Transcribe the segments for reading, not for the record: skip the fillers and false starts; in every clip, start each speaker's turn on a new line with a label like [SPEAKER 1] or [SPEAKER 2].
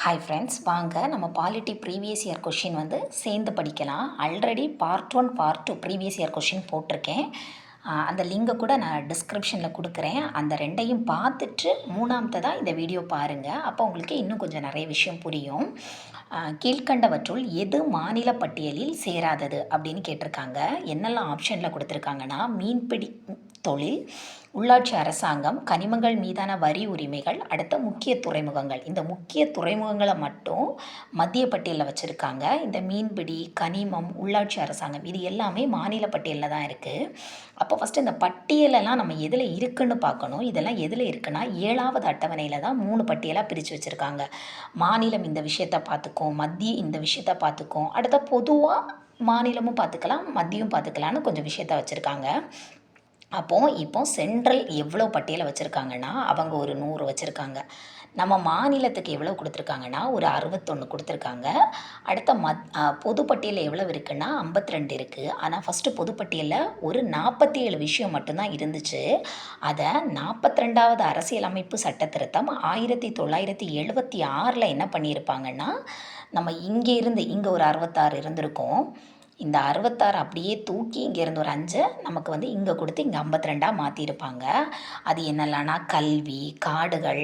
[SPEAKER 1] Hi friends, வாங்க நம்ம polity previous year question சேர்ந்து படிக்கலாம். Already part 1 part 2 previous year question போட்டிருக்கேன். அந்த லிங்கை கூட நான் டிஸ்கிரிப்ஷனில் கொடுக்குறேன். அந்த ரெண்டையும் பார்த்துட்டு மூணாமத்ததாக இந்த வீடியோ பாருங்கள். அப்போ உங்களுக்கு இன்னும் கொஞ்சம் நிறைய விஷயம் புரியும். கீழ்கண்டவற்றுள் எது மாநில பட்டியலில் சேராதது அப்படின்னு கேட்டிருக்காங்க. என்னெல்லாம் ஆப்ஷனில் கொடுத்துருக்காங்கன்னா, மீன்பிடி தொழில், உள்ளாட்சி அரசாங்கம், கனிமங்கள் மீதான வரி உரிமைகள், அடுத்த முக்கிய துறைமுகங்கள். இந்த முக்கிய துறைமுகங்களை மட்டும் மத்திய பட்டியலில் வச்சுருக்காங்க. இந்த மீன்பிடி, கனிமம், உள்ளாட்சி அரசாங்கம் இது எல்லாமே மாநில பட்டியலில் தான் இருக்குது. அப்போ ஃபஸ்ட்டு இந்த பட்டியலெல்லாம் நம்ம எதில் இருக்குன்னு பார்க்கணும். இதெல்லாம் எதில் இருக்குன்னா 7வது அட்டவணையில் தான் 3 பட்டியலாக பிரித்து வச்சுருக்காங்க. மாநிலம் இந்த விஷயத்தை பார்த்துக்கும், மத்திய இந்த விஷயத்தை பார்த்துக்கும், அடுத்த பொதுவாக மாநிலமும் பார்த்துக்கலாம் மத்தியும் பார்த்துக்கலான்னு கொஞ்சம் விஷயத்த வச்சுருக்காங்க. இப்போ சென்ட்ரல் எவ்வளோ பட்டியலை வச்சுருக்காங்கன்னா, அவங்க ஒரு 100 வச்சுருக்காங்க. நம்ம மாநிலத்துக்கு எவ்வளோ கொடுத்துருக்காங்கன்னா ஒரு 61 கொடுத்துருக்காங்க. அடுத்த பொதுப்பட்டியலில் எவ்வளோ இருக்குன்னா 52 இருக்குது. ஆனால் ஃபஸ்ட்டு பொதுப்பட்டியலில் ஒரு 47 விஷயம் மட்டும்தான் இருந்துச்சு. அதை 42வது அரசியலமைப்பு சட்ட திருத்தம் 1976 என்ன பண்ணியிருப்பாங்கன்னா, நம்ம இங்கே ஒரு 66 இருந்திருக்கோம். இந்த 66 அப்படியே தூக்கி இங்கேருந்து ஒரு 5 நமக்கு இங்கே கொடுத்து இங்கே 52 மாற்றிருப்பாங்க. அது என்னெல்லாம்னா கல்வி, காடுகள்,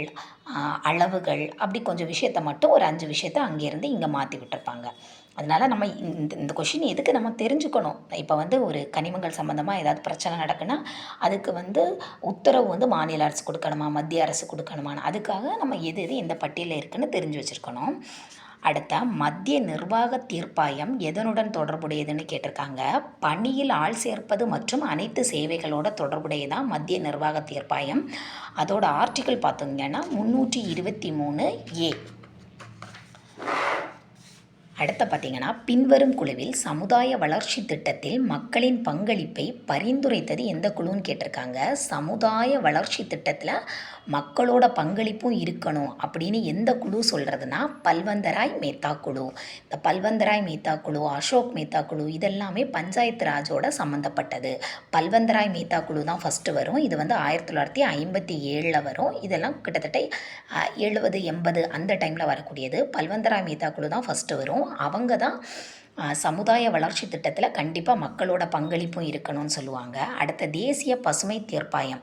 [SPEAKER 1] அளவுகள், அப்படி கொஞ்சம் விஷயத்த மட்டும் ஒரு 5 விஷயத்த அங்கேருந்து இங்கே மாற்றி விட்டுருப்பாங்க. அதனால் நம்ம இந்த கொஷின் எதுக்கு நம்ம தெரிஞ்சுக்கணும். இப்போ ஒரு கனிமங்கள் சம்மந்தமாக ஏதாவது பிரச்சனை நடக்குன்னா அதுக்கு உத்தரவு மாநில அரசு கொடுக்கணுமா, மத்திய அரசு கொடுக்கணுமான்னு, அதுக்காக நம்ம எது எந்த பட்டியலில் இருக்குதுன்னு தெரிஞ்சு வச்சுருக்கணும். அடுத்த மத்திய நிர்வாக தீர்ப்பாயம் எதனுடன் தொடர்புடையதுன்னு கேட்டிருக்காங்க. பணியில் ஆள் சேர்ப்பது மற்றும் அனைத்து சேவைகளோட தொடர்புடையதான் மத்திய நிர்வாக தீர்ப்பாயம். அதோட ஆர்டிக்கிள் பார்த்தீங்கன்னா 323A. அடுத்த பார்த்திங்கன்னா, பின்வரும் குழுவில் சமுதாய வளர்ச்சி திட்டத்தில் மக்களின் பங்களிப்பை பரிந்துரைத்தது எந்த குழுன்னு கேட்டிருக்காங்க. சமுதாய வளர்ச்சி திட்டத்தில் மக்களோட பங்களிப்பும் இருக்கணும் அப்படின்னு எந்த குழு சொல்கிறதுனா பல்வந்தராய் மேத்தா குழு. இந்த பல்வந்தராய் மேத்தா குழு, அசோக் மேத்தா குழு இதெல்லாமே பஞ்சாயத்து ராஜோட சம்மந்தப்பட்டது. பல்வந்தராய் மேத்தா குழு தான் ஃபஸ்ட்டு வரும். இது 1957 வரும். இதெல்லாம் கிட்டத்தட்ட 70 80 அந்த டைமில் வரக்கூடியது. பல்வந்தராய் மேத்தா குழு தான் ஃபஸ்ட்டு வரும். அவங்க தான் சமுதாய வளர்ச்சி திட்டத்தில் கண்டிப்பாக மக்களோட பங்களிப்பும் இருக்கணும்னு சொல்லுவாங்க. அடுத்த தேசிய பசுமை தீர்ப்பாயம்.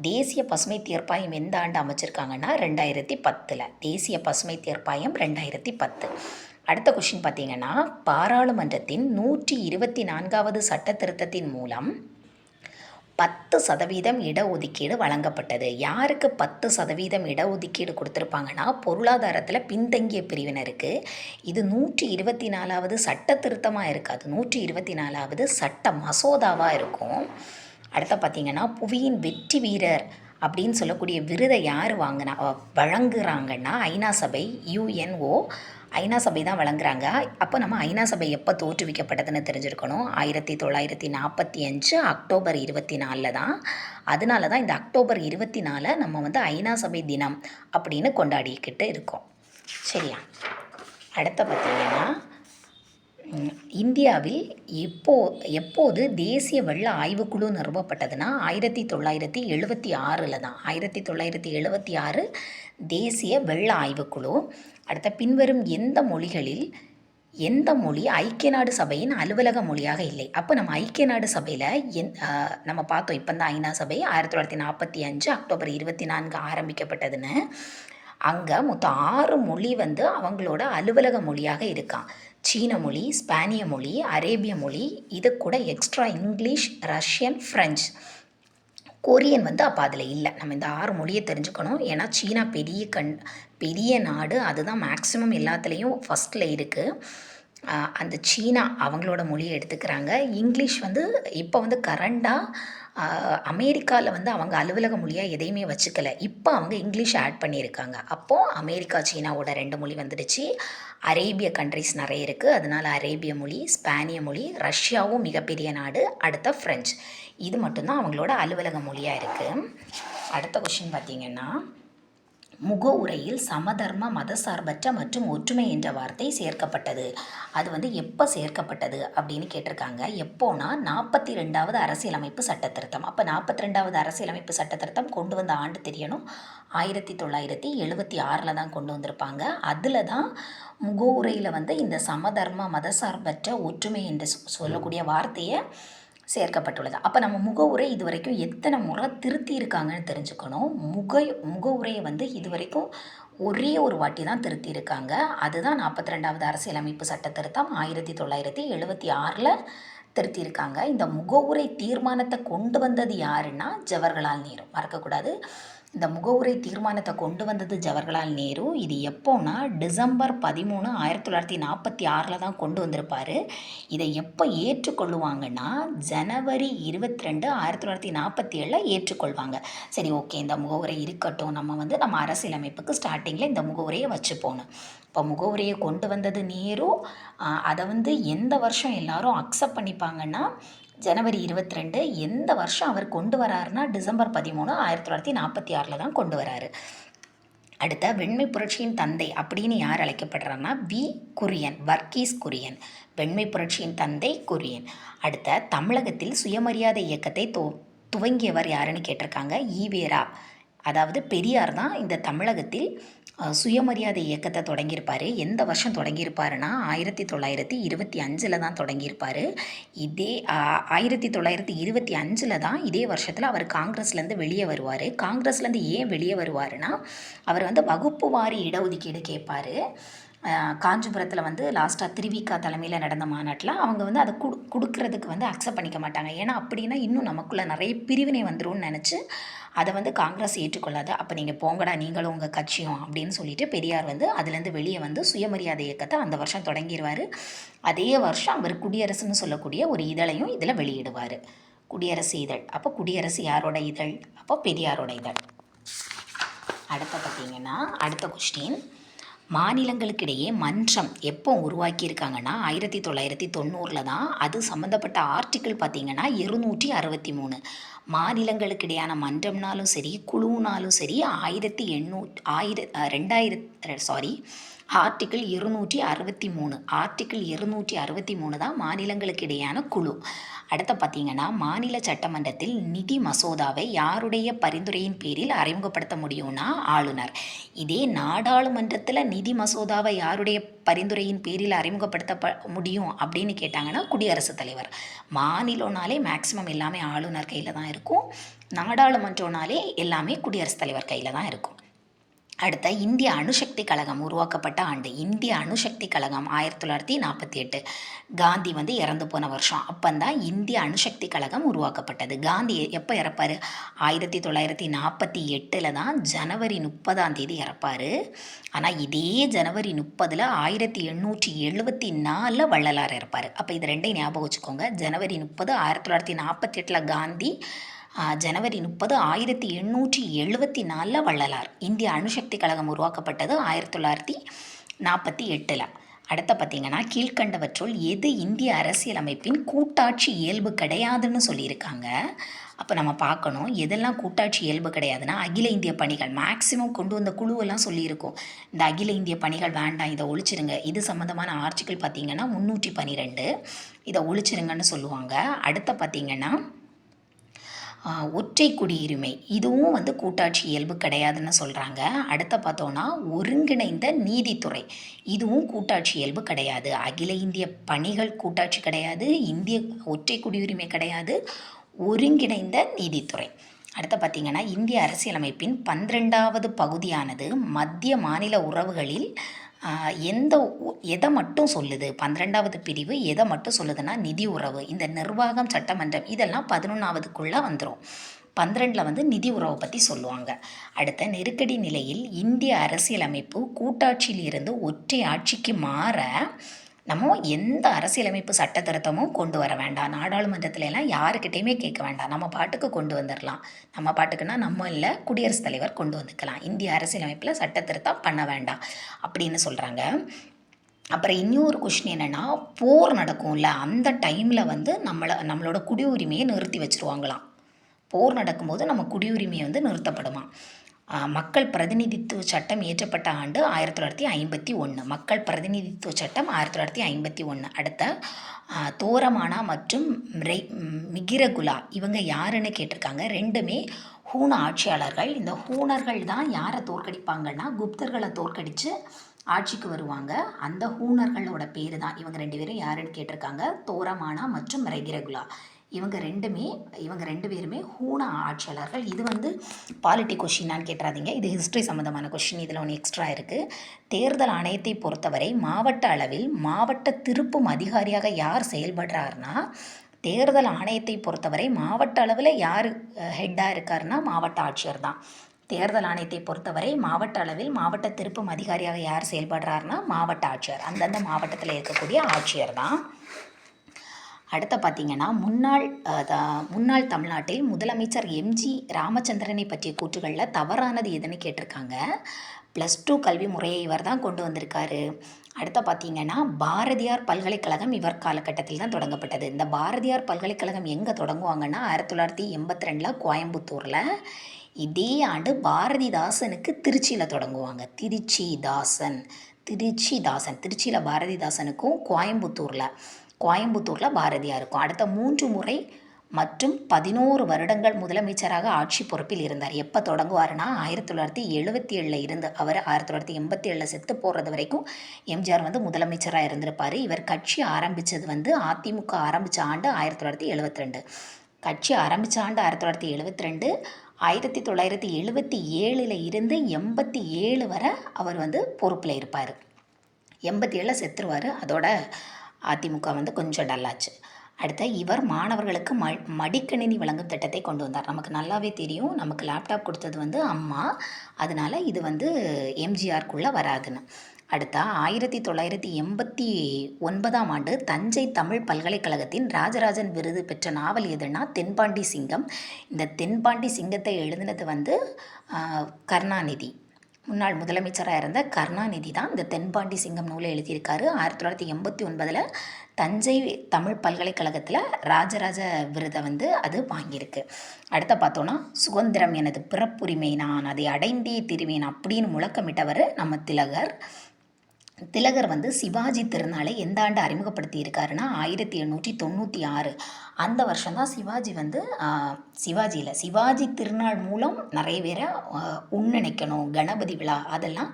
[SPEAKER 1] தேசிய பசுமை தீர்ப்பாயம் எந்த ஆண்டு அமைச்சிருக்காங்கன்னா 2010. தேசிய பசுமை தீர்ப்பாயம் 2010. அடுத்த கொஷின் பார்த்திங்கன்னா, பாராளுமன்றத்தின் 124வது சட்ட திருத்தத்தின் மூலம் 10% இடஒதுக்கீடு வழங்கப்பட்டது. யாருக்கு 10% இடஒதுக்கீடு கொடுத்துருப்பாங்கன்னா, பொருளாதாரத்தில் பின்தங்கிய பிரிவினருக்கு. இது 124வது சட்ட திருத்தமாக இருக்காது, 124வது சட்ட மசோதாவாக இருக்கும். அடுத்த பார்த்திங்கன்னா, புவியின் வெற்றி வீரர் அப்படின்னு சொல்லக்கூடிய விருதை யார் வழங்குறாங்கன்னா ஐநா சபை, UNO ஐநா சபை தான் வழங்குறாங்க. அப்போ நம்ம ஐநா சபை எப்போ தோற்றுவிக்கப்பட்டதுன்னு தெரிஞ்சிருக்கணும். 1945 அக்டோபர் 24 தான். அதனால தான் இந்த அக்டோபர் 24 நம்ம ஐநா சபை தினம் அப்படின்னு கொண்டாடிக்கிட்டு இருக்கோம். சரியா? அடுத்த பார்த்திங்கன்னா, இந்தியாவில் எப்போது தேசிய வெள்ள ஆய்வுக்குழு நிறுவப்பட்டதுன்னா 1976 தான். 1976 தேசிய வெள்ள ஆய்வுக்குழு. அடுத்த பின்வரும் எந்த மொழி ஐக்கிய நாடு சபையின் அலுவலக மொழியாக இல்லை. அப்போ நம்ம ஐக்கிய நாடு சபையில் நம்ம பார்த்தோம். இப்போ தான் ஐநா சபை 1945 அக்டோபர் 24 ஆரம்பிக்கப்பட்டதுன்னு. அங்கே மொத்தம் 6 மொழி அவங்களோட அலுவலக மொழியாக இருக்கான். சீன மொழி, ஸ்பானிய மொழி, அரேபிய மொழி, இது கூட extra English, Russian, French, Korean அப்போ அதில் இல்லை. நம்ம இந்த 6 மொழியை தெரிஞ்சுக்கணும். ஏன்னா சீனா பெரிய நாடு, அதுதான் மேக்ஸிமம் எல்லாத்துலேயும் ஃபஸ்ட்டில் இருக்குது. அந்த சீனா அவங்களோட மொழியை எடுத்துக்கிறாங்க. இங்கிலீஷ் இப்போ கரண்டாக அமெரிக்காவில் அவங்க அலுவலக மொழியாக எதையுமே வச்சுக்கல. இப்போ அவங்க இங்கிலீஷ் ஆட் பண்ணியிருக்காங்க. அப்போது அமெரிக்கா சீனாவோட 2 மொழி வந்துடுச்சு. அரேபிய கண்ட்ரிஸ் நிறைய இருக்குது, அதனால் அரேபிய மொழி, ஸ்பானிய மொழி, ரஷ்யாவும் மிகப்பெரிய நாடு, அடுத்த ஃப்ரெஞ்சு, இது மட்டும்தான் அவங்களோட அலுவலக மொழியாக இருக்குது. அடுத்த கொஷின் பார்த்திங்கன்னா, முகவுரையில் சமதர்ம மதசார்பற்ற மற்றும் ஒற்றுமை என்ற வார்த்தை சேர்க்கப்பட்டது. அது வந்து எப்போ சேர்க்கப்பட்டது அப்படின்னு கேட்டிருக்காங்க. எப்போனா 42வது அரசியலமைப்பு சட்ட திருத்தம். அப்போ 42வது அரசியலமைப்பு சட்ட திருத்தம் கொண்டு வந்த ஆண்டு தெரியணும். 1976 தான் கொண்டு வந்திருப்பாங்க. அதில் தான் முகவுரையில் வந்து இந்த சமதர்ம மதசார்பற்ற ஒற்றுமை என்று சொல்லக்கூடிய வார்த்தையை சேர்க்கப்பட்டுள்ளது. அப்போ நம்ம முகவுரை இது வரைக்கும் எத்தனை முறை திருத்தி இருக்காங்கன்னு தெரிஞ்சுக்கணும். முகவுரையை வந்து இது வரைக்கும் ஒரே ஒரு வாட்டி தான் திருத்தி இருக்காங்க. அதுதான் 42வது அரசியலமைப்பு சட்ட திருத்தம் 1976 திருத்தியிருக்காங்க. இந்த முகவுரை தீர்மானத்தை கொண்டு வந்தது யாருன்னா ஜவஹர்லால் நேரு. மறக்கக்கூடாது. இந்த முகவுரை தீர்மானத்தை கொண்டு வந்தது ஜவஹர்லால் நேரு. இது எப்போனா டிசம்பர் 13, 1946 தான் கொண்டு வந்திருப்பார். இதை எப்போ ஏற்றுக்கொள்ளுவாங்கன்னா ஜனவரி 22, 1947 ஏற்றுக்கொள்வாங்க. சரி, ஓகே, இந்த முகவுரை இருக்கட்டும், நம்ம அரசியலமைப்புக்கு ஸ்டார்டிங்கில் இந்த முகவுரையை வச்சு போகணும். இப்போ முகவுரையை கொண்டு வந்தது நேரு. அதை வந்து எந்த வருஷம் எல்லாரும் அக்செப்ட் பண்ணிப்பாங்கன்னா ஜனவரி 22. எந்த வருஷம் அவர் கொண்டு வராருன்னா டிசம்பர் 13, 1946 தான் கொண்டு வராரு. அடுத்த வெண்மை புரட்சியின் தந்தை அப்படின்னு யார் அழைக்கப்படுறாருன்னா குரியன், வர்கீஸ் குரியன். வெண்மை புரட்சியின் தந்தை குரியன். அடுத்த தமிழகத்தில் சுயமரியாதை இயக்கத்தை துவங்கியவர் யாருன்னு கேட்டிருக்காங்க. ஈவேரா. அதாவது பெரியார் தான் இந்த தமிழகத்தில் சுயமரியாதை இயக்கத்தை தொடங்கியிருப்பார். எந்த வருஷம் தொடங்கியிருப்பாருன்னா 1925 தான் தொடங்கியிருப்பார். இதே 1925 தான் இதே வருஷத்தில் அவர் காங்கிரஸ்லேருந்து வெளியே வருவார். காங்கிரஸ்லேருந்து ஏன் வெளியே வருவாருன்னா அவர் வந்து வகுப்பு வாரி இடஒதுக்கீடு கேட்பார். காஞ்சிபுரத்தில் வந்து லாஸ்ட்டாக திருவிக்கா தலைமையில் நடந்த மாநாட்டில் அவங்க வந்து அதை கொடுக்கறதுக்கு வந்து அக்செப்ட் பண்ணிக்க மாட்டாங்க. ஏன்னா அப்படின்னா இன்னும் நமக்குள்ளே நிறைய பிரிவினை வந்துரும்னு நினச்சி அதை வந்து காங்கிரஸ் ஏற்றுக்கொள்ளாது. அப்போ நீங்கள் போங்கடா நீங்களும் உங்கள் கட்சியும் அப்படின்னு சொல்லிட்டு பெரியார் வந்து அதுலேருந்து வெளியே வந்து சுயமரியாதை இயக்கத்தை அந்த வருஷம் தொடங்கிடுவார். அதே வருஷம் அவர் குடியரசுன்னு சொல்லக்கூடிய ஒரு இதழையும் இதில் வெளியிடுவார். குடியரசு இதழ். அப்போ குடியரசு யாரோட இதழ்? அப்போ பெரியாரோட இதழ். பார்த்திங்கன்னா அடுத்த கொஸ்டின், மாநிலங்களுக்கிடையே மன்றம் எப்போ உருவாக்கியிருக்காங்கன்னா 1990 தான். அது சம்மந்தப்பட்ட ஆர்டிக்கிள் பார்த்திங்கன்னா 263. மாநிலங்களுக்கிடையான மன்றம்னாலும் சரி குழுனாலும் சரி ஆர்டிக்கிள் 263. ஆர்டிக்கிள் 263 தான் மாநிலங்களுக்கு இடையான குழு. அடுத்து பார்த்திங்கன்னா மாநில சட்டமன்றத்தில் நிதி மசோதாவை யாருடைய பரிந்துரையின் பேரில் அறிமுகப்படுத்த முடியும்னா ஆளுநர். இதே நாடாளுமன்றத்தில் நிதி மசோதாவை யாருடைய பரிந்துரையின் பேரில் அறிமுகப்படுத்த முடியும் அப்படின்னு கேட்டாங்கன்னா குடியரசுத் தலைவர். மாநிலம்னாலே மேக்சிமம் எல்லாமே ஆளுநர் கையில் தான் இருக்கும். நாடாளுமன்றம்னாலே எல்லாமே குடியரசுத் தலைவர் கையில் தான் இருக்கும். அடுத்த இந்திய அணுசக்தி கழகம் உருவாக்கப்பட்ட ஆண்டு. இந்திய அணுசக்தி கழகம் 1948. காந்தி வந்து இறந்து போன வருஷம். அப்போந்தான் இந்திய அணுசக்தி கழகம் உருவாக்கப்பட்டது. காந்தி எப்போ இறப்பார்? 1948 தான் ஜனவரி 30 இறப்பார். ஆனால் இதே ஜனவரி 30 1874 வள்ளலார் இறப்பார். அப்போ இது ரெண்டையும் ஞாபகம் வச்சுக்கோங்க. ஜனவரி 30 1948 காந்தி, ஜனவரி 30 1874 வள்ளலார். இந்திய அணுசக்தி கழகம் உருவாக்கப்பட்டது 1948. அடுத்த பார்த்திங்கன்னா கீழ்கண்டவற்றுள் எது இந்திய அரசியலமைப்பின் கூட்டாட்சி இயல்பு கிடையாதுன்னு சொல்லியிருக்காங்க. அப்போ நம்ம பார்க்கணும் எதெல்லாம் கூட்டாட்சி இயல்பு கிடையாதுன்னா அகில இந்திய பணிகள். மேக்சிமம் கொண்டு வந்த குழுவெல்லாம் சொல்லியிருக்கோம். இந்த அகில இந்திய பணிகள் வேண்டாம், இதை ஒழிச்சிருங்க. இது சம்மந்தமான ஆர்டிக்கிள் பார்த்திங்கன்னா 312. இதை ஒழிச்சிருங்கன்னு சொல்லுவாங்க. அடுத்த பார்த்திங்கன்னா ஒற்றை குடியுரிமை, இதுவும் வந்து கூட்டாட்சி இயல்பு கிடையாதுன்னு சொல்கிறாங்க. அடுத்த பார்த்தோன்னா ஒருங்கிணைந்த நீதித்துறை, இதுவும் கூட்டாட்சி இயல்பு கிடையாது. அகில இந்திய பணிகள் கூட்டாட்சி கிடையாது, இந்திய ஒற்றை குடியுரிமை கிடையாது, ஒருங்கிணைந்த நீதித்துறை. அடுத்த பார்த்திங்கன்னா இந்திய அரசியலமைப்பின் 12வது பகுதியானது மத்திய மாநில உறவுகளில் எதை மட்டும் சொல்லுது? 12வது பிரிவு எதை மட்டும் சொல்லுதுன்னா நிதி உறவு, இந்த நிர்வாகம், சட்டமன்றம் இதெல்லாம் 11வதுக்குள்ளே வந்துடும். 12 வந்து நிதி உறவை பற்றி சொல்லுவாங்க. அடுத்த நெருக்கடி நிலையில் இந்திய அரசியலமைப்பு கூட்டாட்சியில் இருந்து ஒற்றை ஆட்சிக்கு மாற நம்ம எந்த அரசியலமைப்பு சட்ட திருத்தமும் கொண்டு வர வேண்டாம். நாடாளுமன்றத்துல எல்லாம் யாருக்கிட்டையுமே கேட்க வேண்டாம். நம்ம பாட்டுக்கு கொண்டு வந்துடலாம். நம்ம பாட்டுக்குன்னா நம்ம இல்லை, குடியரசுத் தலைவர் கொண்டு வந்துக்கலாம். இந்திய அரசியலமைப்பில் சட்ட திருத்தம் பண்ண வேண்டாம் அப்படின்னு சொல்கிறாங்க. அப்புறம் இன்னொரு கொஷின் என்னென்னா, போர் நடக்கும்ல அந்த டைமில் வந்து நம்மளோட குடியுரிமையை நிறுத்தி வச்சுருவாங்களாம். போர் நடக்கும்போது நம்ம குடியுரிமையை வந்து நிறுத்தப்படுமா. மக்கள் பிரதிநிதித்துவ சட்டம் இயற்றப்பட்ட ஆண்டு 1951. மக்கள் பிரதிநிதித்துவ சட்டம் 1951. அடுத்த தோரமானா மற்றும் மிகிரகுலா இவங்க யாருன்னு கேட்டிருக்காங்க. ரெண்டுமே ஹூண ஆட்சியாளர்கள். இந்த ஹூணர்கள் தான் யாரை தோற்கடிப்பாங்கன்னா குப்தர்களை தோற்கடித்து ஆட்சிக்கு வருவாங்க. அந்த ஹூணர்களோட பேர் தான் இவங்க ரெண்டு பேரும் யாருன்னு கேட்டிருக்காங்க. தோரமானா மற்றும் ரெகிரகுலா இவங்க ரெண்டு பேருமே ஹூண ஆட்சியாளர்கள். இது வந்து பாலிட்டி கொஷினான்னு கேட்டுறாதீங்க, இது ஹிஸ்ட்ரி சம்மந்தமான கொஷின். இதில் ஒன்று எக்ஸ்ட்ரா இருக்குது. தேர்தல் ஆணையத்தை பொறுத்தவரை மாவட்ட அளவில் மாவட்ட திருப்பும் அதிகாரியாக யார் செயல்படுறாருன்னா, தேர்தல் ஆணையத்தை பொறுத்தவரை மாவட்ட அளவில் யார் ஹெட்டாக இருக்காருன்னா மாவட்ட ஆட்சியர் தான். தேர்தல் ஆணையத்தை பொறுத்தவரை மாவட்ட அளவில் மாவட்ட திருப்பும் அதிகாரியாக யார் செயல்படுறாருன்னா மாவட்ட ஆட்சியர், அந்தந்த மாவட்டத்தில் இருக்கக்கூடிய ஆட்சியர் தான். அடுத்த பார்த்திங்கன்னா முன்னாள் தமிழ்நாட்டில் முதலமைச்சர் எம்ஜி ராமச்சந்திரனை பற்றிய கூற்றுகளில் தவறானது எதுன்னு கேட்டிருக்காங்க. +2 கல்வி முறையை இவர் தான் கொண்டு வந்திருக்காரு. அடுத்த பார்த்திங்கன்னா பாரதியார் பல்கலைக்கழகம் இவர் காலகட்டத்தில் தான் தொடங்கப்பட்டது. இந்த பாரதியார் பல்கலைக்கழகம் எங்கே தொடங்குவாங்கன்னா 1982 கோயம்புத்தூரில். இதே ஆண்டு பாரதிதாசனுக்கு திருச்சியில் தொடங்குவாங்க. திருச்சியில் பாரதிதாசனுக்கும் கோயம்புத்தூரில் பாரதியாருக்கும். அடுத்த 3 முறை மற்றும் 11 வருடங்கள் முதலமைச்சராக ஆட்சி பொறுப்பில் இருந்தார். எப்போ தொடங்குவார்னா 1977 இருந்து அவர் 1987 செத்து போகிறது வரைக்கும் எம்ஜிஆர் வந்து முதலமைச்சராக இருந்திருப்பார். இவர் கட்சி ஆரம்பித்தது வந்து அதிமுக ஆரம்பித்த ஆண்டு 1972. கட்சி ஆரம்பித்த ஆண்டு 1972. 1977 இருந்து 87 வரை அவர் வந்து பொறுப்பில் இருப்பார். 87 செத்துருவார். அதோட அதிமுக வந்து கொஞ்சம் டல்லாச்சு. அடுத்த இவர் மாணவர்களுக்கு மடிக்கணினி வழங்கும் திட்டத்தை கொண்டு வந்தார். நமக்கு நல்லாவே தெரியும், நமக்கு லேப்டாப் கொடுத்தது வந்து அம்மா, அதனால் இது வந்து எம்ஜிஆருக்குள்ளே வராதுன்னு. அடுத்த 1989 ஆண்டு தஞ்சை தமிழ் பல்கலைக்கழகத்தின் ராஜராஜன் விருது பெற்ற நாவல் எதுன்னா தென்பாண்டி சிங்கம். இந்த தென்பாண்டி சிங்கத்தை எழுதினது வந்து கருணாநிதி, முன்னாள் முதலமைச்சராக இருந்த கருணாநிதி தான் இந்த தென்பாண்டி சிங்கம் நூலை எழுதியிருக்காரு. 1989 தஞ்சை தமிழ் பல்கலைக்கழகத்தில் ராஜராஜ விருதை வந்து அது வாங்கியிருக்கு. அடுத்த பார்த்தோன்னா சுதந்திரம் எனது பிறப்புரிமை, நான் அதை அடைந்தே திருவேன் அப்படின்னு முழக்கமிட்டவர் நம்ம திலகர் வந்து சிவாஜி திருநாளை எந்த ஆண்டு அறிமுகப்படுத்தி இருக்காருன்னா 1896. அந்த வருஷம்தான் சிவாஜி வந்து சிவாஜி திருநாள் மூலம் நிறைய பேரை உன்னிணைக்கணும், கணபதி விழா அதெல்லாம்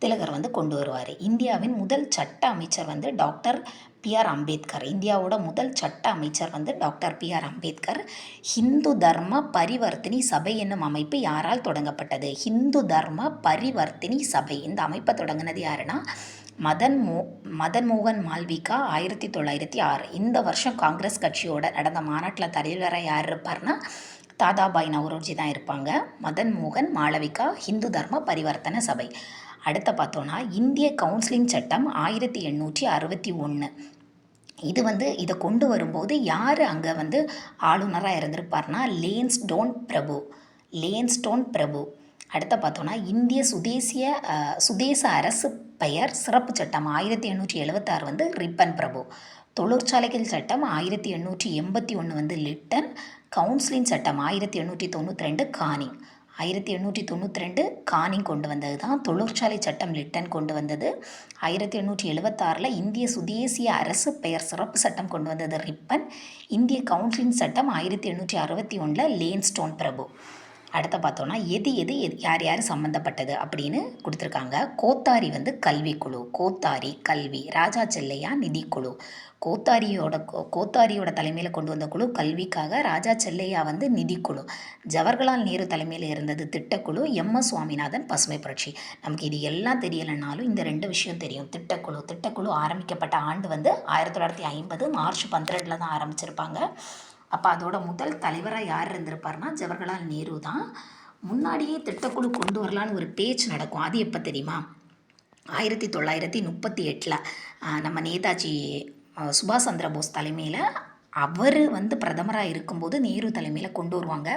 [SPEAKER 1] திலகர் வந்து கொண்டு வருவார். இந்தியாவின் முதல் சட்ட அமைச்சர் வந்து டாக்டர் பி.ஆர். அம்பேத்கர். இந்தியாவோட முதல் சட்ட அமைச்சர் வந்து டாக்டர் பி.ஆர். அம்பேத்கர். ஹிந்து தர்ம பரிவர்த்தினி சபை என்னும் அமைப்பு யாரால் தொடங்கப்பட்டது? ஹிந்து தர்ம பரிவர்த்தினி சபை. இந்த அமைப்பை தொடங்கினது யாருன்னா மதன் மோகன் மால்விகா 1906. இந்த வருஷம் காங்கிரஸ் கட்சியோட நடந்த மாநாட்டில் தலைவராக யார் இருப்பார்னா தாதாபாய் நவரோஜி தான் இருப்பாங்க. மதன் மோகன் மாளவிகா, ஹிந்து தர்ம பரிவர்த்தன சபை. அடுத்த பார்த்தோன்னா இந்திய கவுன்சிலிங் சட்டம் 1861. இது வந்து இதை கொண்டு வரும்போது யார் அங்கே வந்து ஆளுநராக இருந்திருப்பார்னா லேன்ஸ்டோன் பிரபு. அடுத்த பார்த்தோன்னா இந்திய சுதேச அரசு பெயர் சிறப்பு சட்டம் 1876 வந்து ரிப்பன் பிரபு. தொழிற்சாலைகள் சட்டம் 1881 வந்து லிட்டன். கவுன்சிலிங் சட்டம் 1892 கானிங். 1892 கானிங் கொண்டு வந்தது தான். தொழிற்சாலை சட்டம் லிட்டன் கொண்டு வந்தது. 1876 இந்திய சுதேசிய அரசு பெயர் சிறப்பு சட்டம் கொண்டு வந்தது ரிப்பன். இந்திய கவுன்சிலிங் சட்டம் 1861 லேன்ஸ்டோன் பிரபு. அடுத்த பார்த்தோன்னா எது யார் சம்மந்தப்பட்டது அப்படின்னு கொடுத்துருக்காங்க. கோத்தாரி வந்து கல்விக்குழு, கோத்தாரி கல்வி. ராஜா செல்லையா நிதிக்குழு. கோத்தாரியோட தலைமையில் கொண்டு வந்த குழு கல்விக்காக, ராஜா செல்லையா வந்து நிதிக்குழு. ஜவஹர்லால் நேரு தலைமையில் இருந்தது திட்டக்குழு. எம்.எஸ். சுவாமிநாதன் பசுமை புரட்சி. நமக்கு இது எல்லாம் தெரியலைனாலும் இந்த 2 விஷயம் தெரியும். திட்டக்குழு ஆரம்பிக்கப்பட்ட ஆண்டு வந்து 1950 மார்ச் 12 தான் ஆரம்பிச்சிருப்பாங்க. அப்போ அதோட முதல் தலைவராக யார் இருந்திருப்பார்னா ஜவஹர்லால் நேரு தான். முன்னாடியே திட்டக்குழு கொண்டு வரலான்னு ஒரு பேச்சு நடக்கும். அது எப்போ தெரியுமா? 1938 நம்ம நேதாஜி சுபாஷ் சந்திர போஸ் தலைமையில் அவர் வந்து பிரதமராக இருக்கும்போது நேரு தலைமையில் கொண்டு வருவாங்க.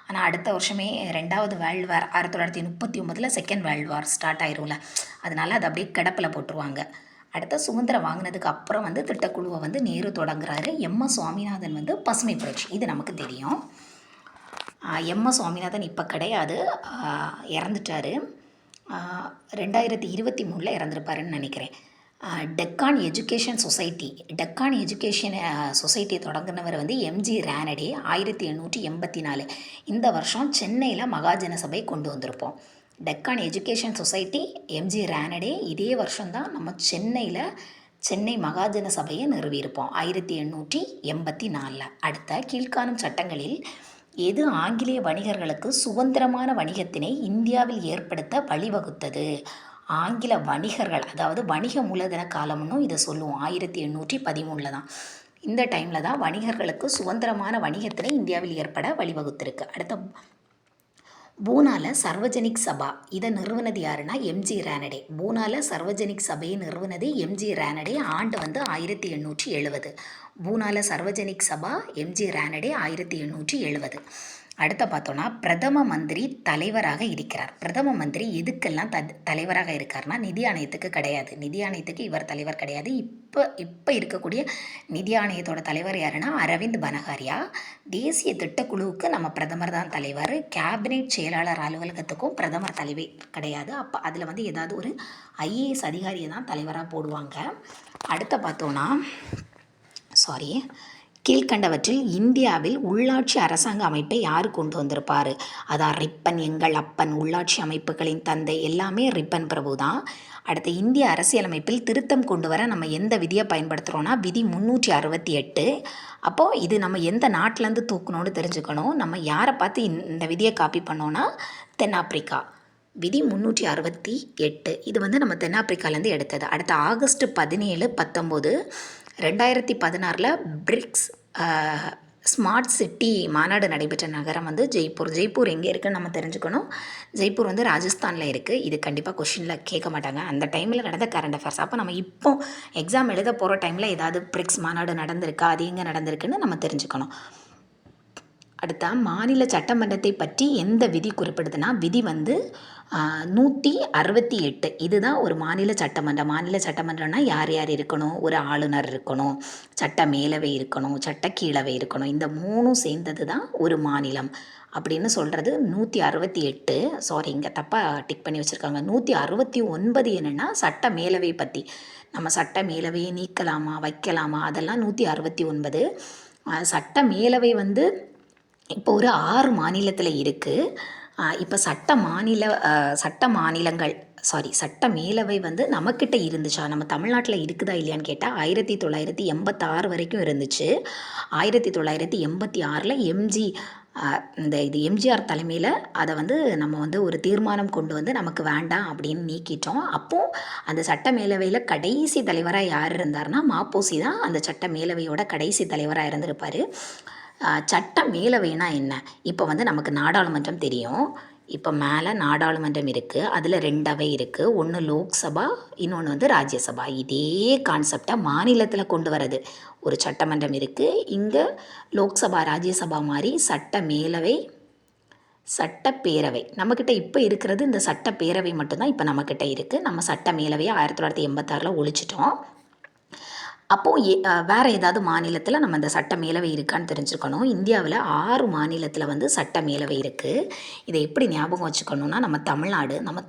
[SPEAKER 1] ஆனால் அடுத்த வருஷமே 2வது world war 1939 second world war start ஆயிரும்ல, அதனால் அது அப்படியே கிடப்பில் போட்டுருவாங்க. அடுத்த சுதந்திரம் வாங்கினதுக்கு அப்புறம் வந்து திட்டக்குழுவை வந்து நேரு தொடங்குறாரு. எம்.எஸ். சுவாமிநாதன் வந்து பசுமை புரட்சி. இது நமக்கு தெரியும். எம்எஸ் சுவாமிநாதன் இப்போ கிடையாது, இறந்துட்டார். 2023 இறந்துருப்பாருன்னு நினைக்கிறேன். Deccan education society, Deccan education சொசைட்டியை தொடங்கினவர் வந்து எம்ஜி ரானடே, 1884. இந்த வருஷம் சென்னையில் மகாஜன சபை கொண்டு வந்திருப்போம். Deccan education society MG Ranade, இதே வருஷம்தான் நம்ம சென்னை மகாஜன சபையை நிறுவியிருப்போம் 1884. அடுத்த கீழ்காணும் சட்டங்களில் எது ஆங்கிலேய வணிகர்களுக்கு சுதந்திரமான வணிகத்தினை இந்தியாவில் ஏற்படுத்த வழிவகுத்தது? ஆங்கில வணிகர்கள், அதாவது வணிக மூலதன காலம்னு இதை சொல்லுவோம். 1813 தான். இந்த டைமில் தான் வணிகர்களுக்கு சுதந்திரமான வணிகத்தினை இந்தியாவில் ஏற்பட வழிவகுத்திருக்கு. அடுத்த பூனால சர்வஜனிக் சபா, இதை நிறுவனது யாருன்னா எம்ஜி ரானடே. பூனால சர்வஜனிக் சபையை நிறுவனது எம்ஜி ரானடே. ஆண்டு வந்து 1870. பூனால சர்வஜனிக் சபா எம்ஜி ரானடே 1870. அடுத்த பார்த்தோன்னா பிரதம மந்திரி தலைவராக இருக்கிறார். பிரதம மந்திரி எதுக்கெல்லாம் தலைவராக இருக்கார்னா நிதி ஆணையத்துக்கு கிடையாது. நிதி ஆணையத்துக்கு இவர் தலைவர் கிடையாது. இப்போ இருக்கக்கூடிய நிதி ஆணையத்தோட தலைவர் யாருன்னா அரவிந்த் பனகாரியா. தேசிய திட்டக்குழுவுக்கு நம்ம பிரதமர் தான் தலைவர். கேபினெட் செயலாளர் அலுவலகத்துக்கும் பிரதமர் தலைவர் கிடையாது. அப்போ அதில் வந்து ஏதாவது ஒரு ஐஏஎஸ் அதிகாரியை தான் தலைவராக போடுவாங்க. அடுத்த பார்த்தோன்னா கீழ்கண்டவற்றில் இந்தியாவில் உள்ளாட்சி அரசாங்க அமைப்பை யார் கொண்டு வந்திருப்பார்? அதான் ரிப்பன், எங்கள் அப்பன், உள்ளாட்சி அமைப்புகளின் தந்தை, எல்லாமே ரிப்பன் பிரபு தான். அடுத்து இந்திய அரசியலமைப்பில் திருத்தம் கொண்டு வர நம்ம எந்த விதியை பயன்படுத்துகிறோன்னா விதி 368. அப்போது இது நம்ம எந்த நாட்டிலேருந்து தூக்கணும்னு தெரிஞ்சுக்கணும். நம்ம யாரை பார்த்து இந்த விதியை காப்பி பண்ணோன்னா தென்னாப்பிரிக்கா. விதி 368 இது வந்து நம்ம தென்னாப்பிரிக்காலேருந்து எடுத்தது. அடுத்து ஆகஸ்ட் 17, 19, 2016 பிரிக்ஸ் ஸ்மார்ட் சிட்டி மாநாடு நடைபெற்ற நகரம் வந்து ஜெய்ப்பூர். ஜெய்ப்பூர் எங்கே இருக்குதுன்னு நம்ம தெரிஞ்சுக்கணும். ஜெய்ப்பூர் வந்து ராஜஸ்தானில் இருக்குது. இது கண்டிப்பாக கொஷினில் கேட்க மாட்டாங்க. அந்த டைமில் நடந்த கரண்ட் அஃபேர்ஸ். அப்போ நம்ம இப்போ எக்ஸாம் எழுத போகிற டைமில் ஏதாவது பிரிக்ஸ் மாநாடு நடந்திருக்கா, அது எங்கே நடந்திருக்குன்னு நம்ம தெரிஞ்சுக்கணும். அடுத்த மாநில சட்டமன்றத்தை பற்றி எந்த விதி குறிப்பிடுதுன்னா விதி வந்து 168. இதுதான் ஒரு மாநில சட்டமன்றம். மாநில சட்டமன்றம்னா யார் யார் இருக்கணும்? ஒரு ஆளுநர் இருக்கணும், சட்ட மேலவை இருக்கணும், சட்ட கீழவை இருக்கணும். இந்த மூணும் சேர்ந்தது தான் ஒரு மாநிலம் அப்படின்னு சொல்கிறது 168. சாரி, இங்கே தப்பாக டிக் பண்ணி வச்சுருக்காங்க. 169 என்னென்னா சட்ட மேலவை பற்றி. நம்ம சட்ட மேலவையை நீக்கலாமா வைக்கலாமா அதெல்லாம் 169. சட்ட மேலவை வந்து இப்போ ஒரு 6 மாநிலத்தில் இருக்குது. இப்போ சட்ட மேலவை வந்து நம்மக்கிட்ட இருந்துச்சா, நம்ம தமிழ்நாட்டில் இருக்குதா இல்லையான்னு கேட்டால் 1986 வரைக்கும் இருந்துச்சு. 1986 எம்ஜிஆர் தலைமையில் அதை வந்து நம்ம வந்து ஒரு தீர்மானம் கொண்டு வந்து நமக்கு வேண்டாம் அப்படின்னு நீக்கிட்டோம். அப்போது அந்த சட்ட மேலவையில் கடைசி தலைவராக யார் இருந்தார்னா மாப்போசி தான் அந்த சட்ட மேலவையோட கடைசி தலைவராக இருந்திருப்பார். சட்ட மேலவைனா என்ன? இப்போ வந்து நமக்கு நாடாளுமன்றம் தெரியும். இப்போ மேலே நாடாளுமன்றம் இருக்குது. அதில் 2 அவை இருக்குது. ஒன்று லோக்சபா, இன்னொன்று வந்து ராஜ்யசபா. இதே கான்செப்டை மாநிலத்தில் கொண்டு வரது. ஒரு சட்டமன்றம் இருக்குது. இங்கே லோக்சபா ராஜ்யசபா மாதிரி சட்ட மேலவை, சட்டப்பேரவை நம்மக்கிட்ட இப்போ இருக்கிறது. இந்த சட்டப்பேரவை மட்டும்தான் இப்போ நம்மக்கிட்ட இருக்குது. நம்ம சட்ட மேலவையை 1986 ஒழிச்சிட்டோம். அப்போது வேறு ஏதாவது மாநிலத்தில் நம்ம இந்த சட்ட மேலவை இருக்கான்னு தெரிஞ்சுக்கணும். இந்தியாவில் 6 மாநிலத்தில் வந்து சட்ட மேலவை இருக்குது. இதை எப்படி ஞாபகம் வச்சுக்கணுன்னா நம்ம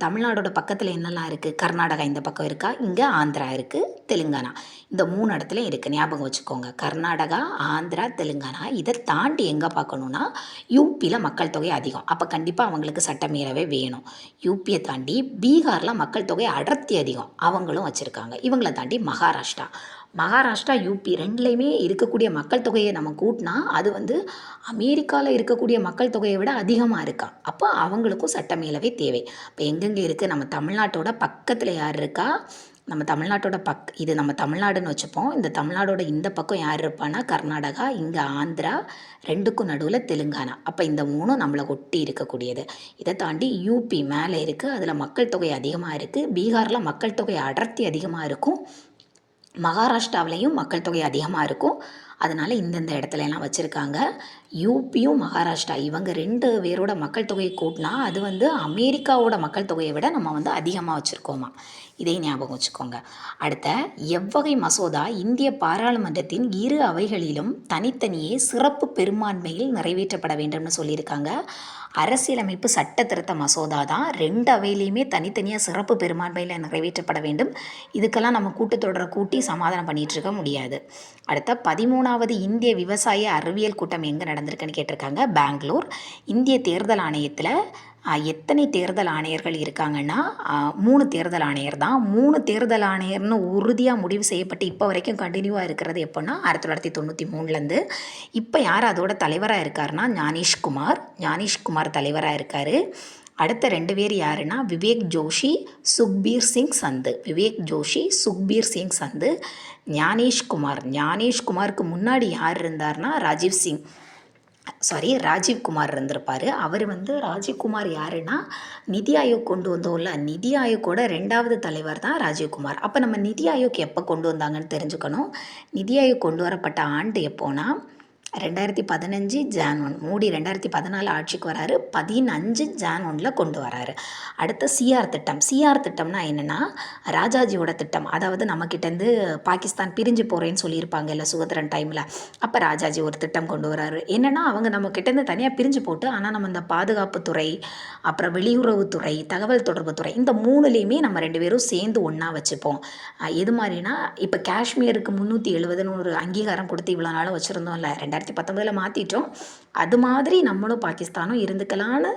[SPEAKER 1] தமிழ்நாடோட பக்கத்தில் என்னெல்லாம் இருக்குது? கர்நாடகா இந்த பக்கம் இருக்கா, இங்கே ஆந்திரா இருக்குது, தெலுங்கானா. இந்த 3 இடத்துல இருக்குது, ஞாபகம் வச்சுக்கோங்க. கர்நாடகா, ஆந்திரா, தெலுங்கானா. இதை தாண்டி எங்கே பார்க்கணுன்னா யூபியில் மக்கள் தொகை அதிகம். அப்போ கண்டிப்பாக அவங்களுக்கு சட்ட மேலவை வேணும். யூபியை தாண்டி பீகாரில் மக்கள் தொகை அடர்த்தி அதிகம், அவங்களும் வச்சுருக்காங்க. இவங்களை தாண்டி மகாராஷ்டிரா, யூபி 2லேயுமே இருக்கக்கூடிய மக்கள் தொகையை நம்ம கூட்டினா அது வந்து அமெரிக்காவில் இருக்கக்கூடிய மக்கள் தொகையை விட அதிகமாக இருக்கா. அப்போ அவங்களுக்கும் சட்ட மேலவை தேவை. இப்போ எங்கெங்கே இருக்குது? நம்ம தமிழ்நாட்டோட பக்கத்தில் யார் இருக்கா? நம்ம தமிழ்நாட்டோட இது நம்ம தமிழ்நாடுன்னு வச்சுப்போம். இந்த தமிழ்நாடோட இந்த பக்கம் யார் இருப்பான்னா கர்நாடகா, இங்கே ஆந்திரா, 2க்கும் நடுவில் தெலுங்கானா. அப்போ இந்த 3 நம்மளை ஒட்டி இருக்கக்கூடியது. இதை தாண்டி யூபி மேலே இருக்குது, அதில் மக்கள் தொகை அதிகமாக இருக்குது. பீகாரில் மக்கள் தொகை அடர்த்தி அதிகமாக இருக்கும். மகாராஷ்டிராவிலையும் மக்கள் தொகை அதிகமாக இருக்கும். அதனால் இந்தந்த இடத்துலலாம் வச்சுருக்காங்க. யூபியும் மகாராஷ்டிரா இவங்க 2 பேரோட மக்கள் தொகையை கூட்டினா அது வந்து அமெரிக்காவோட மக்கள் தொகையை விட நம்ம வந்து அதிகமாக வச்சுருக்கோமா. இதை ஞாபகம் வச்சுக்கோங்க. அடுத்த எவ்வகை மசோதா இந்திய பாராளுமன்றத்தின் இரு அவைகளிலும் தனித்தனியே சிறப்பு பெரும்பான்மையில் நிறைவேற்றப்பட வேண்டும்னு சொல்லியிருக்காங்க. அரசியலமைப்பு சட்ட திருத்த மசோதா தான் 2 அவையிலையுமே தனித்தனியாக சிறப்பு பெரும்பான்மையில் நிறைவேற்றப்பட வேண்டும். இதுக்கெல்லாம் நம்ம கூட்டத்தொடரை கூட்டி சமாதானம் பண்ணிகிட்டு இருக்க முடியாது. அடுத்த 13வது இந்திய விவசாய அறிவியல் கூட்டம் எங்கே நடந்திருக்குன்னு கேட்டிருக்காங்க. பெங்களூர். இந்திய தேர்தல் ஆணையத்தில் எத்தனை தேர்தல் ஆணையர்கள் இருக்காங்கன்னா 3 தேர்தல் ஆணையர் தான். 3 தேர்தல் ஆணையர்னு உறுதியாக முடிவு செய்யப்பட்டு இப்போ வரைக்கும் கண்டினியூவாக இருக்கிறது எப்போன்னா 1993லேருந்து. இப்போ யார் அதோட தலைவராக இருக்காருன்னா ஞானேஷ்குமார் தலைவராக இருக்கார். அடுத்த 2 பேர் யாருன்னா விவேக் ஜோஷி, சுக்பீர் சிங் சந்து. ஞானேஷ்குமாருக்கு முன்னாடி யார் இருந்தார்னா ராஜீவ்குமார் இருந்திருப்பார். அவர் வந்து ராஜீவ்குமார் யாருன்னா நிதி ஆயோக் கொண்டு வந்தோம்ல, நிதி ஆயோக்கோட 2வது தலைவர் தான் ராஜீவ்குமார். அப்போ நம்ம நிதி ஆயோக் எப்போ கொண்டு வந்தாங்கன்னு தெரிஞ்சுக்கணும். நிதி ஆயோக் கொண்டு வரப்பட்ட ஆண்டு எப்போனா 2015 ஜான் 1. மோடி 2014 ஆட்சிக்கு வராரு, 15 ஜான் 1 கொண்டு வராரு. அடுத்த சிஆர் திட்டம்னா என்னென்னா ராஜாஜியோட திட்டம். அதாவது நம்மக்கிட்டேருந்து பாகிஸ்தான் பிரிஞ்சு போகிறேன்னு சொல்லியிருப்பாங்க இல்லை சுதந்திரன் டைமில். அப்போ ராஜாஜி ஒரு திட்டம் கொண்டு வராரு. என்னென்னா அவங்க நம்மக்கிட்டேருந்து தனியாக பிரிஞ்சு போட்டு ஆனால் நம்ம இந்த பாதுகாப்புத்துறை, அப்புறம் வெளியுறவுத்துறை, தகவல் தொடர்புத்துறை, இந்த 3லேயுமே நம்ம 2 பேரும் சேர்ந்து ஒன்றா வச்சுப்போம். எது மாதிரினா இப்போ காஷ்மீருக்கு 370ன்னு ஒரு அங்கீகாரம் கொடுத்து இவ்வளோ நாளும் வச்சுருந்தோம்ல, 2019 மாற்றிட்டோம். அது மாதிரி நம்மளும் பாகிஸ்தானும் இருந்துக்கலான்னு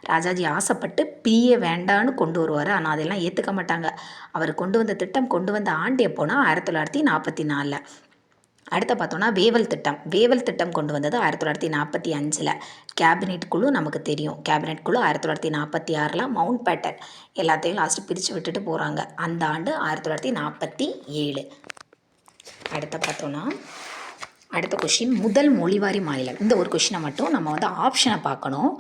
[SPEAKER 1] ராஜாஜி ஆசைப்பட்டு பிரிய வேண்டான்னு கொண்டு வருவார். ஆனால் அதெல்லாம் ஏற்றுக்க மாட்டாங்க. அவர் கொண்டு வந்த ஆண்டு எப்போனா 1944. அடுத்த பார்த்தோன்னா வேவல் திட்டம் கொண்டு வந்தது 1945. கேபினெட் குழு நமக்கு தெரியும். கேபினெட் குழு 1946 மவுண்ட் பேட்டன் எல்லாத்தையும் லாஸ்ட்டு பிரித்து விட்டுட்டு போகிறாங்க. அந்த ஆண்டு 1947. அடுத்த கொஷின் முதல் மொழிவாரி மாநிலம். இந்த ஒரு கொஷினை மட்டும் நம்ம வந்து ஆப்ஷனை பார்க்கணும்.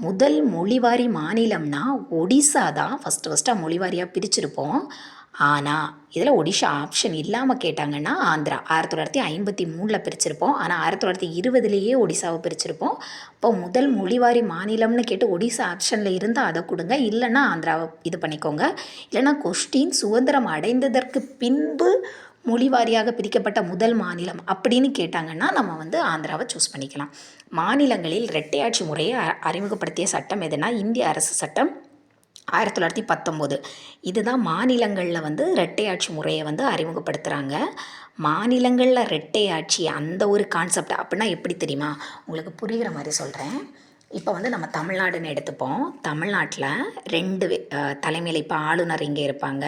[SPEAKER 1] முதல் மொழிவாரி மாநிலம்னா ஒடிசா தான் ஃபஸ்ட்டாக மொழிவாரியாக பிரிச்சிருப்போம். ஆனால் இதில் ஒடிஷா ஆப்ஷன் இல்லாமல் கேட்டாங்கன்னா ஆந்திரா 1953 பிரிச்சிருப்போம். ஆனால் 1920 ஒடிசாவை பிரிச்சிருப்போம். இப்போ முதல் மொழிவாரி மாநிலம்னு கேட்டு ஒடிசா ஆப்ஷனில் இருந்தால் அதை கொடுங்க, இல்லைன்னா ஆந்திராவை இது பண்ணிக்கோங்க. இல்லைன்னா கொஸ்டின் சுதந்திரம் அடைந்ததற்கு பின்பு மொழிவாரியாக பிரிக்கப்பட்ட முதல் மாநிலம் அப்படின்னு கேட்டாங்கன்னா நம்ம வந்து ஆந்திராவை சூஸ் பண்ணிக்கலாம். மாநிலங்களில் இரட்டையாட்சி முறையை அறிமுகப்படுத்திய சட்டம் எதுனா இந்திய அரசு சட்டம் 1919. இதுதான் மாநிலங்களில் வந்து இரட்டையாட்சி முறையை வந்து அறிமுகப்படுத்துகிறாங்க. மாநிலங்களில் இரட்டையாட்சி அந்த ஒரு கான்செப்ட் அப்படின்னா எப்படி தெரியுமா, உங்களுக்கு புரிகிற மாதிரி சொல்கிறேன். இப்போ வந்து நம்ம தமிழ்நாடுன்னு எடுத்துப்போம். தமிழ்நாட்டில் 2 தலைமையில் இப்போ ஆளுநர் இங்கே இருப்பாங்க,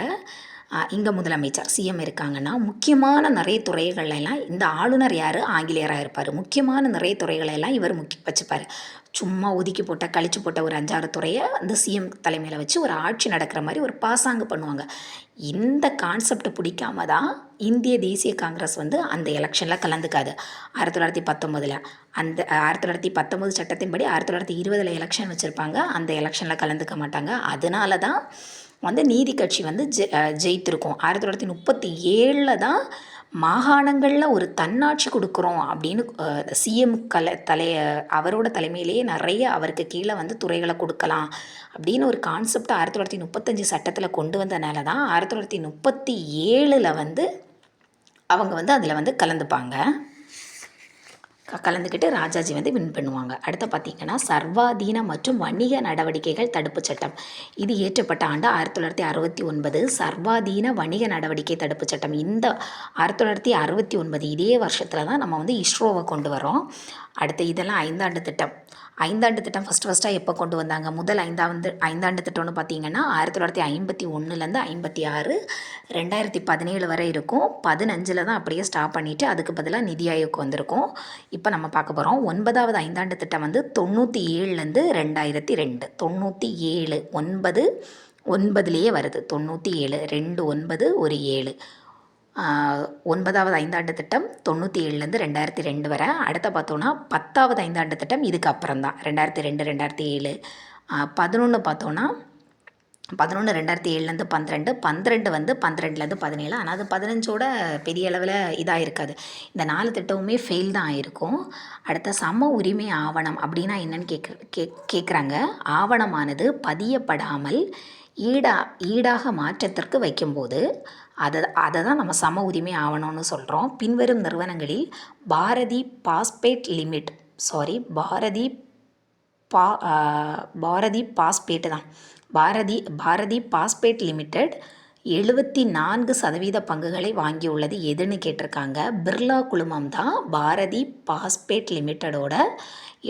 [SPEAKER 1] இங்கே முதலமைச்சர் சிஎம் இருக்காங்கன்னா முக்கியமான நிறைய துறைகளெல்லாம் இந்த ஆளுநர் யார் ஆங்கிலேயராக இருப்பார். முக்கியமான நிறைய துறைகளெல்லாம் இவர் வச்சுப்பார். சும்மா கழிச்சு போட்ட ஒரு 5-6 துறையை அந்த சிஎம் தலைமையில் வச்சு ஒரு ஆட்சி நடக்கிற மாதிரி ஒரு பாசாங்கு பண்ணுவாங்க. இந்த கான்செப்ட் பிடிக்காம தான் இந்திய தேசிய காங்கிரஸ் வந்து அந்த எலெக்ஷனில் கலந்துக்காது. 1919 அந்த 1919 சட்டத்தின்படி 1920 எலெக்ஷன் வச்சுருப்பாங்க, அந்த எலெக்ஷனில் கலந்துக்க மாட்டாங்க. அதனால தான் வந்து நீதி கட்சி வந்து ஜெயித்திருக்கும். 1937 தான் மாகாணங்களில் ஒரு தன்னாட்சி கொடுக்குறோம் அப்படின்னு சிஎம் அவரோட தலைமையிலேயே நிறைய அவருக்கு கீழே வந்து துறைகளை கொடுக்கலாம் அப்படின்னு ஒரு கான்செப்ட் 1935 சட்டத்தில் கொண்டு வந்தனால தான் 1937 வந்து அவங்க வந்து அதில் வந்து கலந்துக்கிட்டு ராஜாஜி வந்து வின் பண்ணுவாங்க. அடுத்து பார்த்திங்கன்னா சர்வாதீன மற்றும் வணிக நடவடிக்கைகள் தடுப்பு சட்டம். இது இயற்றப்பட்ட ஆண்டு 1969. சர்வாதீன வணிக நடவடிக்கை தடுப்பு சட்டம் இந்த 1969 இதே வருஷத்தில் தான் நம்ம வந்து இஸ்ரோவை கொண்டு வரோம். அடுத்து இதெல்லாம் 5 ஆண்டு திட்டம் ஃபஸ்ட்டாக எப்போ கொண்டு வந்தாங்க? முதல் ஐந்தாண்டு திட்டம்னு பார்த்தீங்கன்னா 1951லேருந்து 56, 2017 வரை இருக்கும். 15 தான் அப்படியே ஸ்டாப் பண்ணிவிட்டு அதுக்கு பதிலாக நிதி ஆயோக் வந்திருக்கும். இப்போ நம்ம பார்க்க போகிறோம் 9வது ஐந்தாண்டு திட்டம் வந்து 97லேருந்து 2002. 97 9லேயே வருது. 97 2 9 1 7. 9வது ஐந்தாண்டு திட்டம் 97லேருந்து 2002 வரை. அடுத்த பார்த்தோன்னா 10வது ஐந்தாண்டு திட்டம் இதுக்கு அப்புறம் தான் 2002 2007. 11 பார்த்தோன்னா 11 2007லேருந்து 12, 12 வந்து 12லேருந்து 17. ஆனால் அது 15ஓட பெரிய அளவில் இதாக இருக்காது. இந்த 4 திட்டமுமே ஃபெயில் தான் ஆயிருக்கும். அடுத்த சம உரிமை ஆவணம் அப்படின்னா என்னன்னு கேட்குறாங்க. ஆவணமானது பதியப்படாமல் ஈடாக மாற்றத்திற்கு வைக்கும்போது அதை தான் நம்ம சம உரிமை ஆவணம்னு சொல்கிறோம். பின்வரும் நிறுவனங்களில் Bharati phosphate limited Bharati phosphate தான் பாரதி பாஸ்பேட் லிமிடெட் 74% பங்குகளை வாங்கியுள்ளது எதுன்னு கேட்டிருக்காங்க. பிர்லா குழுமம் தான் பாரதி பாஸ்பேட் லிமிட்டடோட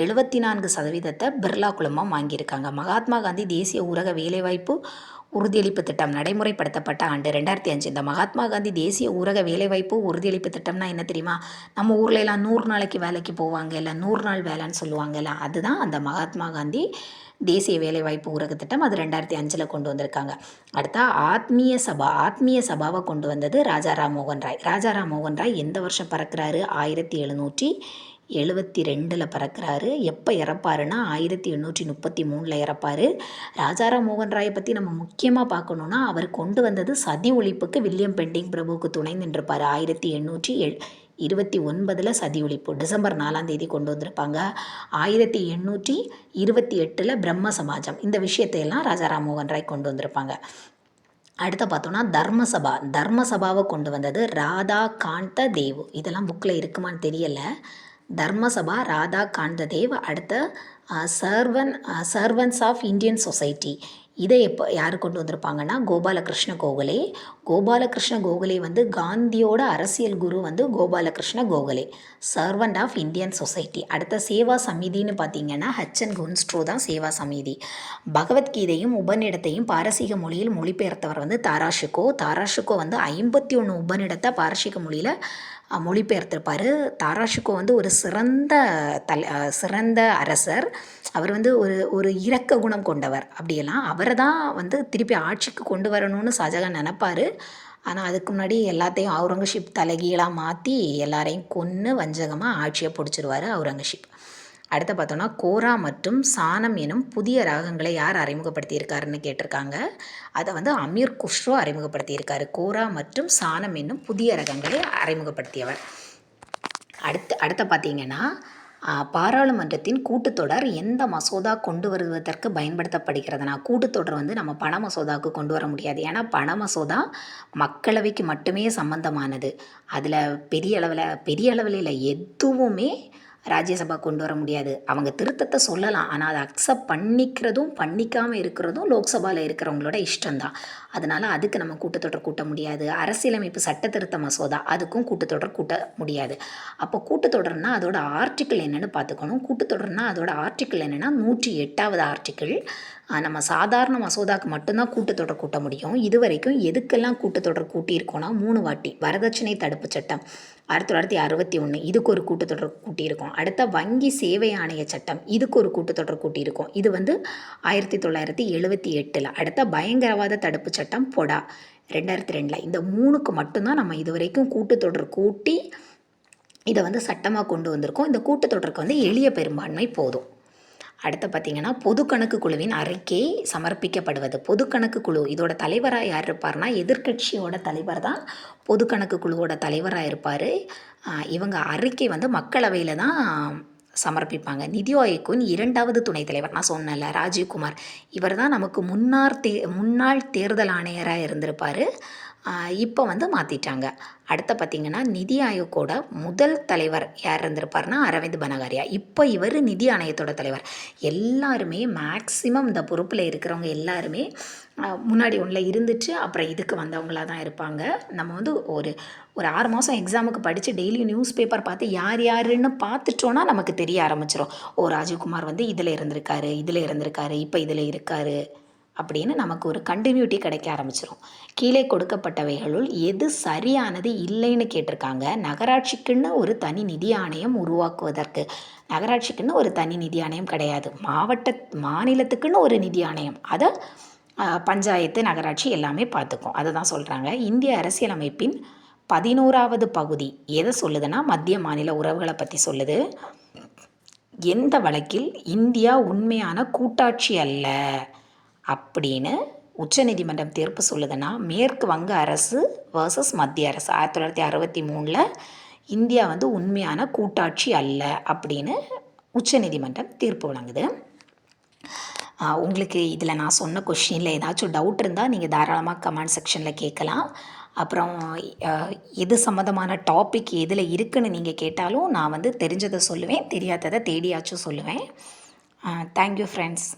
[SPEAKER 1] 74% பிர்லா குழுமம் வாங்கியிருக்காங்க. மகாத்மா காந்தி தேசிய ஊரக வேலைவாய்ப்பு உறுதியளிப்பு திட்டம் நடைமுறைப்படுத்தப்பட்ட ஆண்டு 2005. இந்த மகாத்மா காந்தி தேசிய ஊரக வேலைவாய்ப்பு உறுதியளிப்பு திட்டம்னா என்ன தெரியுமா? நம்ம ஊரில் எல்லாம் 100 நாளைக்கு வேலைக்கு போவாங்க இல்லை 100 நாள் வேலைன்னு சொல்லுவாங்கல்ல, அதுதான் அந்த மகாத்மா காந்தி தேசிய வேலைவாய்ப்பு ஊரக திட்டம். அது 2005 கொண்டு வந்திருக்காங்க. அடுத்தா ஆத்மீய சபாவை கொண்டு வந்தது ராஜாராம் மோகன் ராய். ராஜாராம் மோகன் ராய் எந்த வருஷம் பிறக்கிறாரு? 1772 பிறக்கிறாரு. எப்போ இறப்பாருன்னா 1833 இறப்பார். ராஜாராம் மோகன் ராயை பற்றி நம்ம முக்கியமாக பார்க்கணுன்னா, அவர் கொண்டு வந்தது சதி ஒழிப்புக்கு வில்லியம் பெண்டிங் பிரபுவுக்கு துணை நின்றிருப்பார். 1829 சதி ஒழிப்பு டிசம்பர் 4 கொண்டு வந்திருப்பாங்க. 1828 பிரம்ம சமாஜம், இந்த விஷயத்தையெல்லாம் ராஜாராம் மோகன் ராய் கொண்டு வந்திருப்பாங்க. அடுத்து பார்த்தோன்னா தர்மசபாவை கொண்டு வந்தது ராதா காந்த தேவ். இதெல்லாம் புக்கில் இருக்குமான்னு தெரியலை. தர்மசபா ராதா காந்த தேவ். அடுத்த சர்வன்ஸ் ஆஃப் இந்தியன் சொசைட்டி, இதை யார் கொண்டு வந்திருப்பாங்கன்னா கோபாலகிருஷ்ண கோகலே. கோபாலகிருஷ்ண கோகலே வந்து காந்தியோட அரசியல் குரு வந்து Gopalakrishna Gokhale. Servant of Indian society. அடுத்த சேவா சமிதின்னு பார்த்தீங்கன்னா ஹச்என் குன்ஸ்ட்ரோ தான் சேவா சமிதி. பகவத்கீதையும் உபநிடத்தையும் பாரசீக மொழியில் மொழிபெயர்த்தவர் வந்து தாராஷிகோ வந்து 51 உபநிடத்தை பாரசீக மொழியில் மொழிபெயர்த்திருப்பார். தாராஷிகோ வந்து ஒரு சிறந்த அரசர். அவர் வந்து ஒரு இரக்க குணம் கொண்டவர். அப்படியெல்லாம் அவரை தான் வந்து திருப்பி ஆட்சிக்கு கொண்டு வரணும்னு ஷாஜகான் நினப்பார். ஆனால் அதுக்கு முன்னாடி எல்லாத்தையும் அவுரங்கசீப் தலைகீழாக மாற்றி எல்லாரையும் கொன்று வஞ்சகமாக ஆட்சியை பிடிச்சிருவார் அவுரங்கசீப். அடுத்து பார்த்தோன்னா கோரா மற்றும் சானம் எனும் புதிய ராகங்களை யார் அறிமுகப்படுத்தியிருக்காருன்னு கேட்டிருக்காங்க. அதை வந்து அமீர் குஷ்ரோ அறிமுகப்படுத்தியிருக்காரு. கோரா மற்றும் சானம் என்னும் புதிய ரகங்களை அறிமுகப்படுத்தியவர். அடுத்து பார்த்தீங்கன்னா பாராளுமன்றத்தின் கூட்டுத்தொடர் எந்த மசோதா கொண்டு வருவதற்கு பயன்படுத்தப்படுகிறதுனா, கூட்டுத்தொடர் வந்து நம்ம பண மசோதாவுக்கு கொண்டு வர முடியாது. ஏன்னா பண மசோதா மக்களவைக்கு மட்டுமே சம்பந்தமானது. அதில் பெரிய அளவில் இல்லை, எதுவுமே ராஜ்யசபா கொண்டு வர முடியாது. அவங்க திருத்தத்தை சொல்லலாம், ஆனால் அதை அக்செப்ட் பண்ணிக்கிறதும் பண்ணிக்காமல் இருக்கிறதும் லோக்சபாவில் இருக்கிறவங்களோட இஷ்டம்தான். அதனால் அதுக்கு நம்ம கூட்டத்தொடர் கூட்ட முடியாது. அரசியலமைப்பு சட்ட திருத்த மசோதா, அதுக்கும் கூட்டத்தொடர் கூட்ட முடியாது. அப்போ கூட்டத்தொடர்னா அதோட ஆர்டிக்கிள் என்னென்னு பார்த்துக்கணும். கூட்டத்தொடர்னா அதோட ஆர்டிக்கிள் என்னென்னா 108வது ஆர்டிக்கிள். நம்ம சாதாரண மசோதாவுக்கு மட்டும்தான் கூட்டத்தொடர் கூட்ட முடியும். இது வரைக்கும் எதுக்கெல்லாம் கூட்டத்தொடர் கூட்டியிருக்கோன்னா 3 வாட்டி. வரதட்சணை தடுப்பு சட்டம் 1961, இதுக்கு ஒரு கூட்டத்தொடர் கூட்டியிருக்கோம். அடுத்த வங்கி சேவை ஆணைய சட்டம், இதுக்கு ஒரு கூட்டத்தொடர் கூட்டியிருக்கோம். இது வந்து 1978. அடுத்த பயங்கரவாத தடுப்பு சட்டம் பொடா 2002. இந்த 3க்கு மட்டும்தான் நம்ம இது வரைக்கும் கூட்டத்தொடர் கூட்டி இதை வந்து சட்டமாக கொண்டு வந்திருக்கோம். இந்த கூட்டத்தொடருக்கு வந்து எளிய பெரும்பான்மை போதும். அடுத்து பார்த்திங்கன்னா பொதுக்கணக்கு குழுவின் அறிக்கை சமர்ப்பிக்கப்படுவது. பொதுக்கணக்கு குழு இதோட தலைவராக யார் இருப்பார்னா எதிர்கட்சியோட தலைவர் தான் பொதுக்கணக்கு குழுவோட தலைவராக இருப்பார். இவங்க அறிக்கை வந்து மக்களவையில் தான் சமர்ப்பிப்பாங்க. நிதி ஆயோக்கின் 2வது துணைத் தலைவர் நான் சொன்னேன்ல ராஜீவ்குமார், இவர் தான் நமக்கு முன்னாள் தேர்தல் ஆணையராக இருந்திருப்பார். இப்போ வந்து மாற்றிட்டாங்க. அடுத்து பார்த்திங்கன்னா நிதி ஆயோக்கோட முதல் தலைவர் யார் இருந்திருப்பார்னா அரவிந்த் பனகாரியா. இப்போ இவர் நிதி ஆணையத்தோட தலைவர். எல்லாருமே மேக்ஸிமம் இந்த பொறுப்பில் இருக்கிறவங்க எல்லாருமே முன்னாடி ஒன்றில் இருந்துட்டு அப்புறம் இதுக்கு வந்தவங்களாக தான் இருப்பாங்க. நம்ம வந்து ஒரு 6 மாதம் எக்ஸாமுக்கு படித்து டெய்லி நியூஸ் பேப்பர் பார்த்து யாருன்னு பார்த்துட்டோன்னா நமக்கு தெரிய ஆரம்பிச்சிடும். ராஜீவ்குமார் வந்து இதில் இருந்திருக்காரு, இப்போ இதில் இருக்கார் அப்படின்னு நமக்கு ஒரு கண்டினியூட்டி கிடைக்க ஆரம்பிச்சிடும். கீழே கொடுக்கப்பட்டவைகளுள் எது சரியானது இல்லைன்னு கேட்டிருக்காங்க. நகராட்சிக்குன்னு ஒரு தனி நிதி ஆணையம் உருவாக்குவதற்கு, நகராட்சிக்குன்னு ஒரு தனி நிதி ஆணையம் கிடையாது. மாநிலத்துக்குன்னு ஒரு நிதி ஆணையம், அதை பஞ்சாயத்து நகராட்சி எல்லாமே பார்த்துக்கும். அதை தான் சொல்கிறாங்க. இந்திய அரசியலமைப்பின் 11வது பகுதி எதை சொல்லுதுன்னா மத்திய மாநில உறவுகளை பற்றி சொல்லுது. எந்த வழக்கில் இந்தியா உண்மையான கூட்டாட்சி அல்ல அப்படின்னு உச்சநீதிமன்றம் தீர்ப்பு சொல்லுதுன்னா மேற்கு வங்க அரசு வர்சஸ் மத்திய அரசு 1963 இந்தியா வந்து உண்மையான கூட்டாட்சி அல்ல அப்படின்னு உச்சநீதிமன்றம் தீர்ப்பு வழங்குது. உங்களுக்கு இதில் நான் சொன்ன கொஷினில் ஏதாச்சும் டவுட் இருந்தால் நீங்கள் தாராளமாக கமெண்ட் செக்ஷனில் கேட்கலாம். அப்புறம் எது சம்மந்தமான டாபிக் எதில் இருக்குதுன்னு நீங்கள் கேட்டாலும் நான் வந்து தெரிஞ்சதை சொல்லுவேன், தெரியாததை தேடியாச்சும் சொல்லுவேன். Thank you friends.